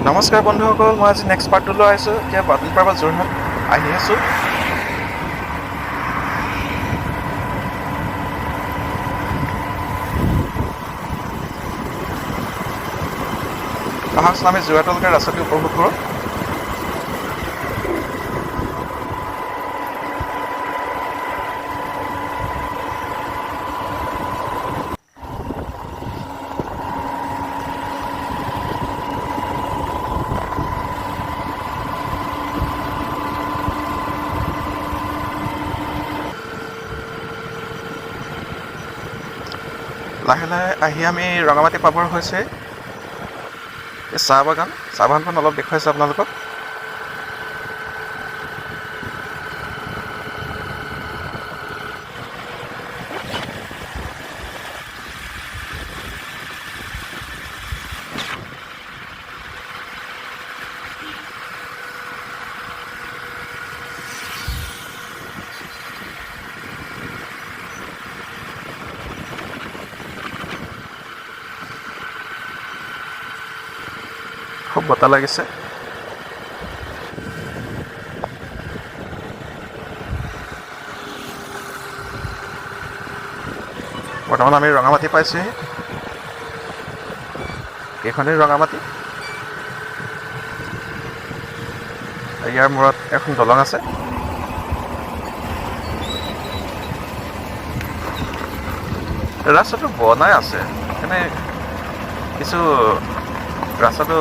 নমস্কাৰ বন্ধুসকল, মই আজি নেক্সট পাৰ্টটো লৈ আহিছোঁ। এতিয়া বাদলপাৰা পৰা যোৰহাট আহি আছোঁ। আহকচোন আমি যোৰহাটলৈকে ৰাস্তাটো উপভোগ কৰোঁ। লাহে লাহে আহি আমি ৰঙামাটি পাবৰ হৈছে। এই চাহ বাগানখন অলপ দেখুৱাইছোঁ আপোনালোকক। খুব বতাহ লাগিছে। বৰ্তমান আমি ৰঙামাটি পাইছোঁহি। এইখনেই ৰঙামাটি। ইয়াৰ মূৰত এখন দলং আছে। ৰাস্তাটো বনাই আছে, এনে কিছু ৰাস্তাটো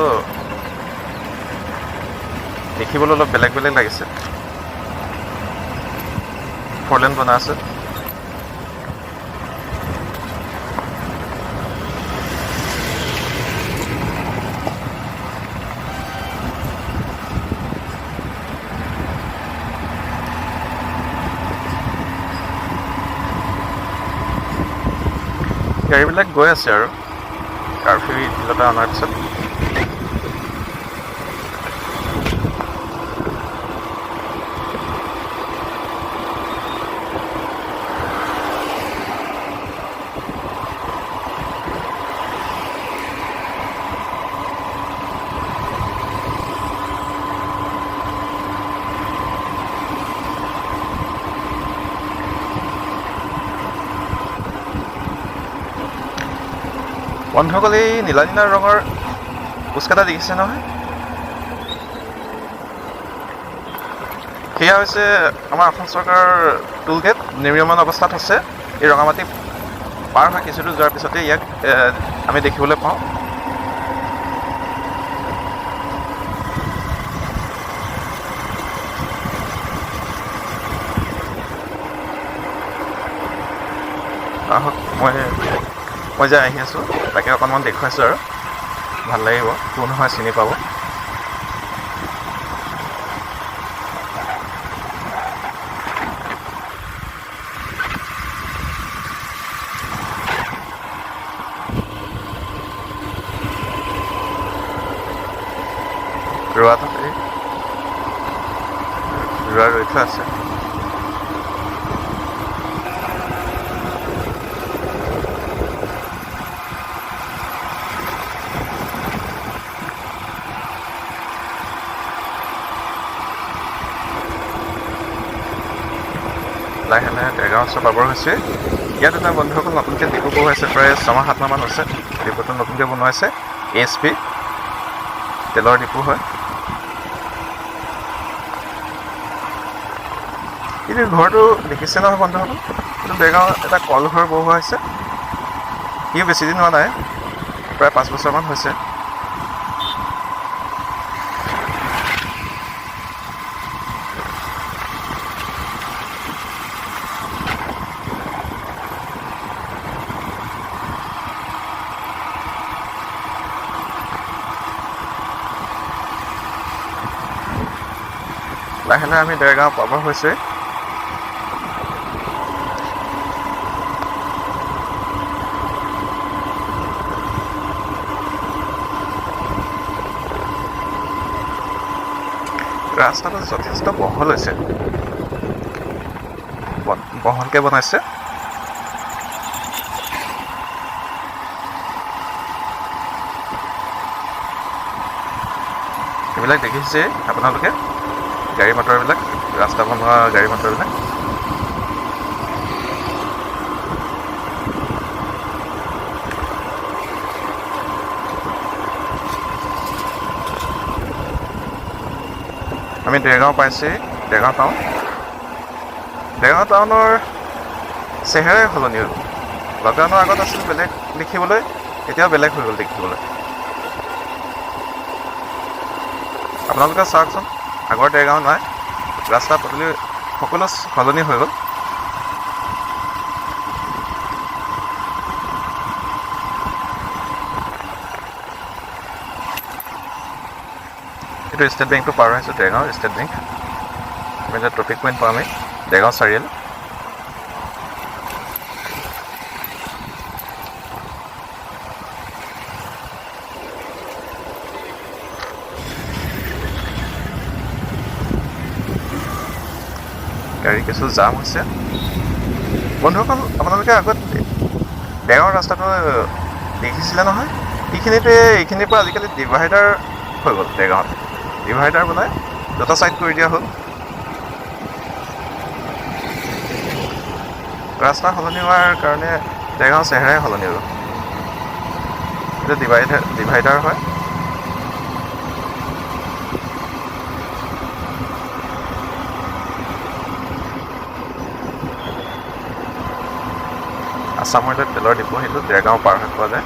দেখিবলৈ অলপ বেলেগ বেলেগ লাগিছে। ফ'ৰলেন বনাই আছে। গাড়ীবিলাক গৈ আছে আৰু কাৰফিউ ঢিলতা অনাৰ পিছত। বন্ধুসকল, এই নীলা নীলা ৰঙৰ খোজকাটা দেখিছে নহয়? সেয়া হৈছে আমাৰ অসম চৰকাৰৰ টোল গেট। নিৰ্মাণ অৱস্থাত আছে। এই ৰঙামাটি পাৰ হৈ কিছু দূৰ যোৱাৰ পিছতে ইয়াক আমি দেখিবলৈ পাওঁ। আহক, মই যে আহি আছোঁ তাকে অকণমান দেখুৱাইছোঁ আৰু ভাল লাগিব। কোন হয় চিনি পাব। ৰোৱা ৰৈ থোৱা আছে। লাহে লাহে দেৰগাঁও ওচৰ পাবৰ হৈছে। ইয়াত এটা বন্ধুসকল নতুনকৈ ডিপু বহাইছে। প্ৰায় 6-7 মাহমান হৈছে ডিপুটো নতুনকৈ বনোৱা হৈছে। ASP তেলৰ ডিপু হয়। কিন্তু ঘৰটো দেখিছে নহয় বন্ধুসকল, এইটো দেৰগাঁও এটা কলঘৰ বহোৱা হৈছে। সিও বেছি দিন হোৱা নাই, প্ৰায় 5 বছৰমান হৈছে। লাহে লাহে আমি দেৰগাঁও পাব হৈছে। ৰাস্তাটো যথেষ্ট বহল হৈছে, বহলকৈ বনাইছে। এইবিলাক দেখিছে আপোনালোকে গাড়ী মটৰবিলাক, ৰাস্তা বনোৱা গাড়ী মটৰবিলাক। আমি দেৰগাঁও পাইছোঁহি, দেৰগাঁও টাউন। দেৰগাঁও টাউনৰ চেহেৰাই সলনি হ'ল। লকডাউনৰ আগত আছিল বেলেগ দেখিবলৈ, এতিয়াও বেলেগ হৈ গ'ল দেখিবলৈ। আপোনালোকে চাওকচোন, আগৰ দেৰগাঁও নাই, ৰাস্তা পদূলি সকলো সলনি হৈ গ'ল। এইটো ষ্টেট বেংকটো পাৰ হৈছোঁ, দেৰগাঁও ষ্টেট বেংক। আমি এতিয়া ট্ৰফিক পইণ্ট পাম, আমি দেৰগাঁও চাৰিআলি। গাড়ী কিছু জাম হৈছে। বন্ধুসকল, আপোনালোকে আগত দেৰগাঁৱৰ ৰাস্তাটো দেখিছিলে নহয়? এইখিনিৰ পৰা আজিকালি ডিভাইডাৰ হৈ গ'ল। দেৰগাঁৱত ডিভাইডাৰ বনাই দুটা ছাইড কৰি দিয়া হ'ল। ৰাস্তা সলনি হোৱাৰ কাৰণে দেৰগাঁও চেহেৰাই সলনি হ'ল। এইটো ডিভাইডাৰ হয়। আছামলৈ তেলৰ ডিপু, সেইটো দেৰগাঁও পাৰ হৈ পোৱা যায়।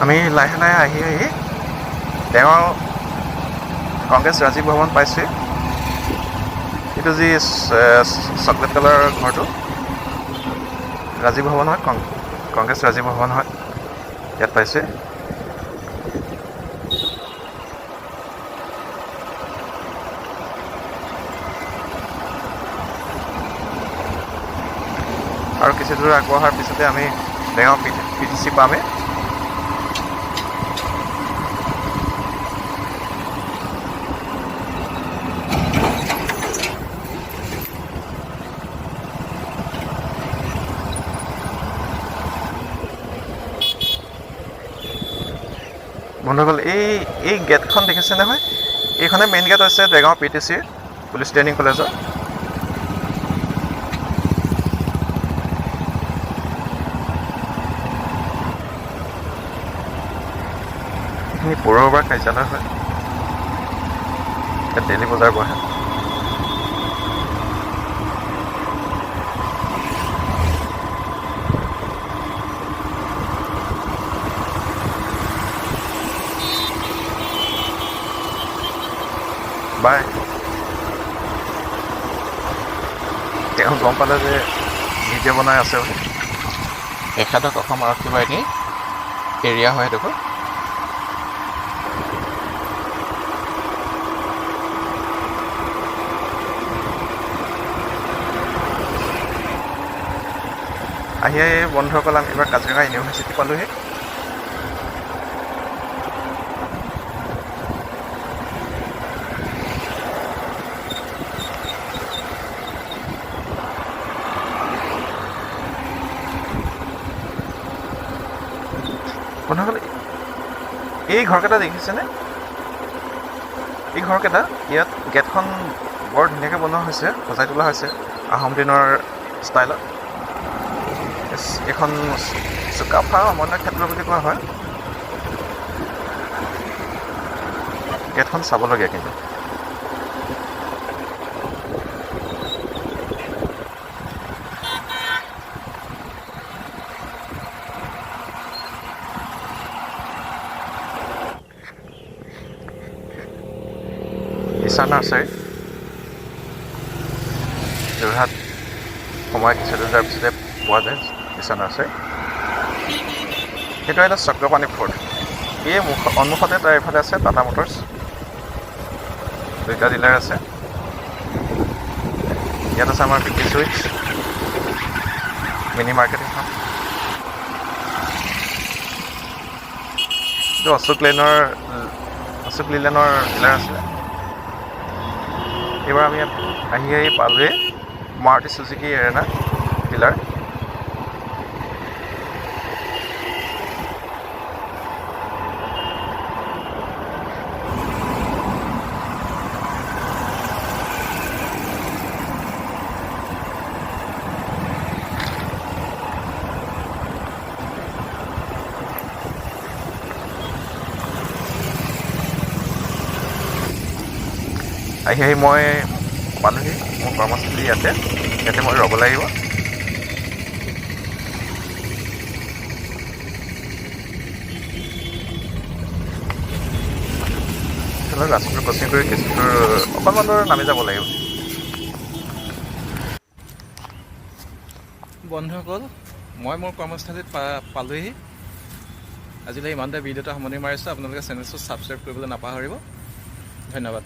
আমি লাহে লাহে আহি দেৰগাঁও কংগ্ৰেছ ৰাজীৱ ভৱন পাইছোঁহি। এইটো যি চকলেট কালাৰৰ ঘৰটো ৰাজীৱ ভৱন হয়, কংগ্ৰেছ ৰাজীৱ ভৱন হয়, ইয়াত পাইছোঁহি। আৰু কিছু দূৰ আগবঢ়াৰ পিছতে আমি দেৰগাঁও PTC পামেই। বন্ধুসকল, এই গেটখন দেখিছে নহয়? এইখনে মেইন গেট হৈছে দেৰগাঁও PTC পুলিচ ট্ৰেইনিং কলেজৰ। এইখিনি পৌৰসভাৰ কাৰ্যালয় হয়, ইয়াত ডেইলি বজাৰ বহে। বাই তেওঁ গম পালে যে ভিডিঅ' বনাই আছে বুলি। এখেতক অসম আৰক্ষী বাহিনী এৰিয়া হয় এইডোখৰ। আহি বন্ধুসকল, আমি এইবাৰ কাজিৰঙা ইউনিভাৰ্চিটি পালোহি। বন্ধুসকল, এই ঘৰকেইটা দেখিছেনে? এই ঘৰকেইটা, ইয়াত গেটখন বৰ ধুনীয়াকৈ বনোৱা হৈছে, সজাই তোলা হৈছে আহোম দিনৰ ষ্টাইলত। এইখন চুকাফা সমন্বয় ক্ষেত্ৰ বুলি কোৱা হয়। গেটখন চাবলগীয়া কিন্তু। ঈশা নাৰ্চাৰী, যোৰহাট সময় কিছু যোৱাৰ পিছতে পোৱা যায় ঈশা নাৰ্চাৰী। সেইটো এটা চক্ৰপাণী ফ'ৰ্ট। এই সন্মুখতে তাৰ এইফালে আছে টাটা মটৰ্ছ, দুইটা ডিলাৰ আছে। ইয়াত আছে আমাৰ বিকি চুইটছ, মিনি মাৰ্কেট এখন। এইটো অশোক লেনৰ ডিলাৰ আছিলে। এইবাৰ আমি আহি পালোঁহি মাৰুতি চুজুকি এৰেনা ডিলাৰ। আহি মই পালোঁহি মোৰ কৰ্মস্থলী ইয়াতে মই ৰ'ব লাগিব। ৰাস্তাটো ক্ৰচিং কৰি কেঁচুটোৰ অকণমান দূৰ নামি যাব লাগিব। বন্ধুসকল, মই মোৰ কৰ্মস্থলীত পালোঁহি। আজিলৈ ইমানতে ভিডিঅ'টো সামৰণি মাৰিছোঁ। আপোনালোকে চেনেলটো ছাবস্ক্ৰাইব কৰিবলৈ নাপাহৰিব। ধন্যবাদ।